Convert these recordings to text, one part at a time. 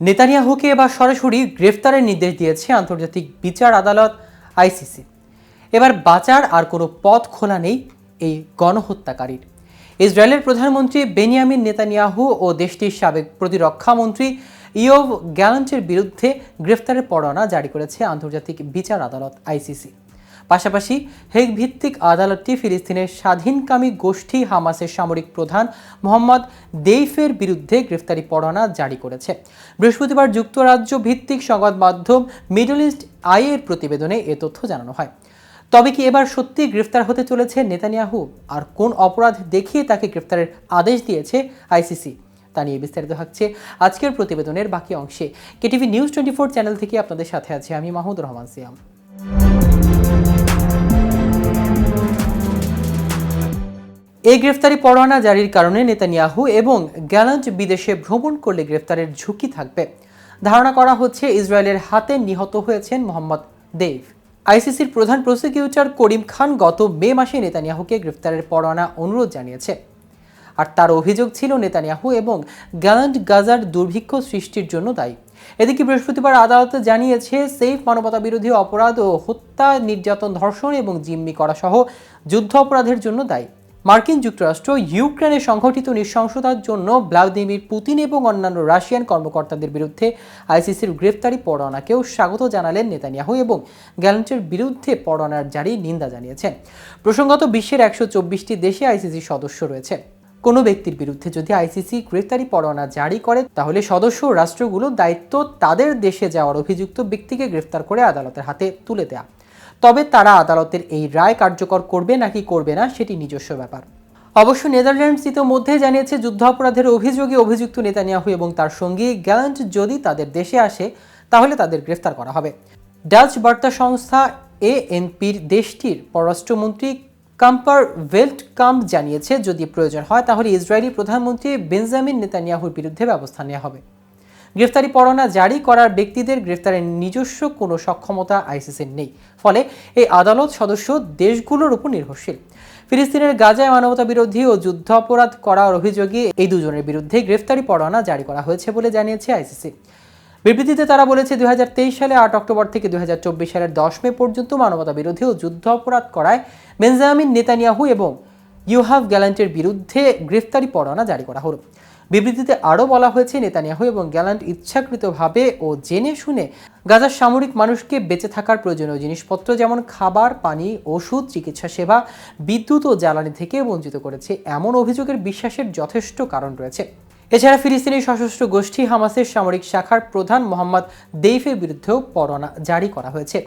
নেতানিয়াহুকে এবার সরাসরি গ্রেফতারের নির্দেশ দিয়েছে আন্তর্জাতিক বিচার আদালত আইসিসি। এবার বাঁচার আর কোনো পথ খোলা নেই এই গণহত্যাকারীর। ইসরায়েলের প্রধানমন্ত্রী বেনিয়ামিন নেতানিয়াহু ও দেশটির সাবেক প্রতিরক্ষামন্ত্রী ইয়োভ গ্যালান্টের বিরুদ্ধে গ্রেফতারের পরোয়ানা জারি করেছে আন্তর্জাতিক বিচার আদালত আইসিসি। পাশাপাশি হেগ ভিত্তিক আদালতটি ফিলিস্তিনের স্বাধীনকামী গোষ্ঠী হামাসের সামরিক প্রধান মোহাম্মদ দেইফের বিরুদ্ধে গ্রেফতারি পরোয়ানা জারি করেছে। বৃহস্পতিবার যুক্তরাজ্য ভিত্তিক সংবাদ মাধ্যম মিডল ইস্ট আইয়ের প্রতিবেদনে এ তথ্য জানানো হয়। তবে কি এবার সত্যি গ্রেফতার হতে চলেছে নেতানিয়াহু? আর কোন অপরাধ দেখিয়ে তাকে গ্রেফতারের আদেশ দিয়েছে আইসিসি? তা নিয়ে বিস্তারিত থাকছে আজকের প্রতিবেদনের বাকি অংশে। কেটিভি নিউজ 24 চ্যানেল থেকে আপনাদের সাথে আছি আমি মাহমুদুর রহমান সিয়াম। এই গ্রেফতারি পরোয়ানা জারির কারণে নেতানিয়াহু এবং গ্যালান্ট বিদেশে ভ্রমণ করলে গ্রেফতারের ঝুঁকি থাকবে। ধারণা করা হচ্ছে ইসরায়েলের হাতে নিহত হয়েছেন মোহাম্মদ দেইফ। আইসিসির প্রধান প্রসিকিউটর করিম খান গত মে মাসে নেতানিয়াহুকে গ্রেফতারের পরোয়ানা অনুরোধ জানিয়েছে। আর তার অভিযোগ ছিল নেতানিয়াহু এবং গ্যালান্ট গাজার দুর্ভিক্ষ সৃষ্টির জন্য দায়ী। এদিকে বৃহস্পতিবার আদালত জানিয়েছে সেফ মানবতাবিরোধী অপরাধ ও হত্যা, নির্যাতন, ধর্ষণ এবং জিম্মি করা সহ যুদ্ধ অপরাধের জন্য দায়ী। মার্কিন যুক্তরাষ্ট্র ইউক্রেনে সংঘটিত নৃশংসতার জন্য ভ্লাদিমির পুতিন এবং অন্যান্য রাশিয়ান কর্মকর্তাদের বিরুদ্ধে আইসিসির গ্রেফতারি পরোয়ানাকেও স্বাগত জানালেন নেতানিয়াহু এবং গ্যালান্টের বিরুদ্ধে পরোয়ানার জারি নিন্দা জানিয়েছেন। প্রসঙ্গত বিশ্বের 124টি দেশে আইসিসি সদস্য রয়েছে। কোনো ব্যক্তির বিরুদ্ধে যদি আইসিসি গ্রেফতারি পরোয়ানা জারি করে তাহলে সদস্য রাষ্ট্রগুলোর দায়িত্ব তাদের দেশে যাওয়ার অভিযুক্ত ব্যক্তিকে গ্রেফতার করে আদালতের হাতে তুলে দেয়া। তবে তারা আদালতের এই রায় কার্যকর করবে নাকি করবে না সেটি নিজস্ব ব্যাপার। অবশ্য নেদারল্যান্ডস ইতিমধ্যে জানিয়েছে যুদ্ধাপরাধের অভিযোগে অভিযুক্ত নেতানিয়াহু এবং তার সঙ্গী গ্যালান্ট যদি তাদের দেশে আসে তাহলে তাদের গ্রেফতার করা হবে। ডাচ বার্তা সংস্থা এএনপির দেশটির পররাষ্ট্রমন্ত্রী কাম্পার ভেল্টকাম্প জানিয়েছে যদি প্রয়োজন হয় তাহলে ইসরায়েলি প্রধানমন্ত্রী বেঞ্জামিন নেতানিয়াহুর বিরুদ্ধে ব্যবস্থা নেওয়া হবে। গ্রেফতারি পরোয়ানা জারি করার ব্যক্তিদের গ্রেফতারের নিজস্ব কোনো সক্ষমতা আইসিসির নেই, ফলে এই আদালত সদস্য দেশগুলোর উপর নির্ভরশীল। ফিলিস্তিনের গাজায় মানবতা বিরোধী ও যুদ্ধ অপরাধ করার অভিযোগে এই দুজনের বিরুদ্ধে গ্রেফতারি পরোয়ানা জারি করা হয়েছে বলে জানিয়েছে আইসিসি। বিবৃতিতে তারা বলেছে 2023 সালে 8 অক্টোবর থেকে 2024 সালের 10 মে পর্যন্ত মানবতা বিরোধী ও যুদ্ধ অপরাধ করায় বেঞ্জামিন নেতানিয়াহু এবং ইয়োহাভ গ্যালান্টের বিরুদ্ধে গ্রেফতারি পরোয়ানা জারি করা হলো। বিবৃতিতে আরও বলা হয়েছে নেতানিয়াহু এবং গ্যালান্ট ইচ্ছাকৃতভাবে ও জেনে শুনে গাজার সামরিক মানুষকে বেঁচে থাকার প্রয়োজনীয় জিনিসপত্র যেমন খাবার, পানি, ওষুধ, চিকিৎসা সেবা, বিদ্যুৎ ও জ্বালানি থেকে বঞ্চিত করেছে এমন অভিযোগের বিশ্বাসের যথেষ্ট কারণ রয়েছে। এছাড়া ফিলিস্তিনি সশস্ত্র গোষ্ঠী হামাসের সামরিক শাখার প্রধান মোহাম্মদ দেইফের বিরুদ্ধেও পরোয়ানা জারি করা হয়েছে।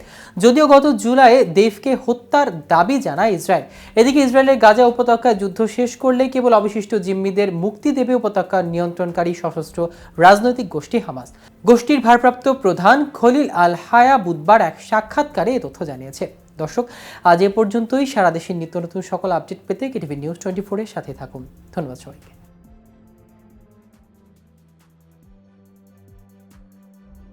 যদিও গত জুলাইয়ে দেইফকে হত্যার দাবি জানায় ইসরায়েল। এদিকে ইসরায়েলের গাজা উপত্যকায় যুদ্ধ শেষ করলে কেবল অবশিষ্ট জিম্মিদের মুক্তি দেবে উপত্যকার নিয়ন্ত্রণকারী সশস্ত্র রাজনৈতিক গোষ্ঠী হামাস। গোষ্ঠীর ভারপ্রাপ্ত প্রধান খলিল আল হায়া বুধবার এক সাক্ষাৎকারে এ তথ্য জানিয়েছে। দর্শক, আজ এ পর্যন্তই। সারা দেশের নিত্য নতুন সকল আপডেট পেতে কেটিভি নিউজ 24 এর সাথে থাকুন। ধন্যবাদ সবাইকে।